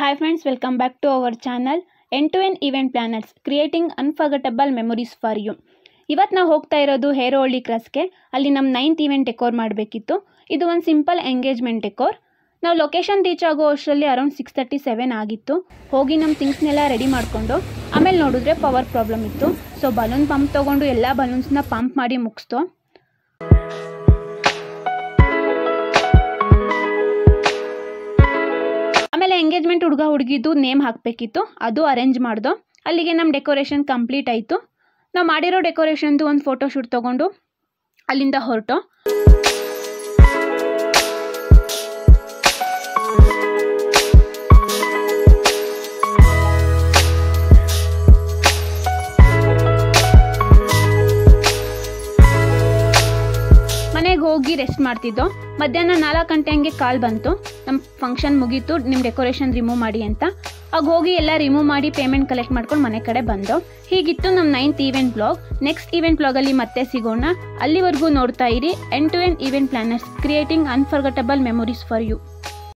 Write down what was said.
Hi friends, welcome back to our channel End-to-End Event Planners Creating Unforgettable Memories for You. ಇವತ್ತು ನಾವು ಹೋಗ್ತಾ ಇರೋದು ಹೇರೋಹಳ್ಳಿ ಕ್ರಾಸ್ಗೆ. ಅಲ್ಲಿ ನಮ್ಮ 9th ಇವೆಂಟ್ ಡೆಕೋರ್ ಮಾಡಬೇಕಿತ್ತು. ಇದು ಒಂದು ಸಿಂಪಲ್ ಎಂಗೇಜ್ಮೆಂಟ್ ಡೆಕೋರ್. ನಾವು ಲೊಕೇಶನ್ ರೀಚ್ ಆಗೋ ಅಷ್ಟರಲ್ಲಿ ಅರೌಂಡ್ 6:37 ಆಗಿತ್ತು. ಹೋಗಿ ನಮ್ಮ ಥಿಂಗ್ಸ್ನೆಲ್ಲ ರೆಡಿ ಮಾಡಿಕೊಂಡು ಆಮೇಲೆ ನೋಡಿದ್ರೆ ಪವರ್ ಪ್ರಾಬ್ಲಮ್ ಇತ್ತು. ಸೊ ಬಲೂನ್ ಪಂಪ್ ತೊಗೊಂಡು ಎಲ್ಲ ಬಲೂನ್ಸ್ನ ಪಂಪ್ ಮಾಡಿ ಮುಗಿಸ್ತು. ಆಮೇಲೆ ಎಂಗೇಜ್ಮೆಂಟ್ ಹುಡುಗ ಹುಡುಗಿದು ನೇಮ್ ಹಾಕಬೇಕಿತ್ತು, ಅದು ಅರೇಂಜ್ ಮಾಡ್ದೋ. ಅಲ್ಲಿಗೆ ನಮ್ಮ ಡೆಕೋರೇಷನ್ ಕಂಪ್ಲೀಟ್ ಆಯಿತು. ನಾವು ಮಾಡಿರೋ ಡೆಕೋರೇಷನ್ದು ಒಂದು ಫೋಟೋ ಶೂಟ್ ತೊಗೊಂಡು ಅಲ್ಲಿಂದ ಹೊರಟು. ಮನೆಗೆ ಹೋಗಿ ರೆಸ್ಟ್ ಮಾಡ್ತಿದ್ದೋ. ಮಧ್ಯಾಹ್ನ 4 ಗಂಟೆ ಹಂಗೆ ಕಾಲ್ ಬಂತು, ನಮ್ಮ ಫಂಕ್ಷನ್ ಮುಗೀತು, ನಿಮ್ಮ ಡೆಕೋರೇಷನ್ ರಿಮೂವ್ ಮಾಡಿ ಅಂತ. ಆಗ ಹೋಗಿ ಎಲ್ಲ ರಿಮೂವ್ ಮಾಡಿ ಪೇಮೆಂಟ್ ಕಲೆಕ್ಟ್ ಮಾಡ್ಕೊಂಡು ಮನೆ ಕಡೆ ಬಂದು. ಹೀಗಿತ್ತು ನಮ್ಮ 9th event blog. Next event ಬ್ಲಾಗಲ್ಲಿ ಮತ್ತೆ ಸಿಗೋಣ. ಅಲ್ಲಿವರೆಗೂ ನೋಡ್ತಾ ಇರಿ end to end event planners creating unforgettable memories for you.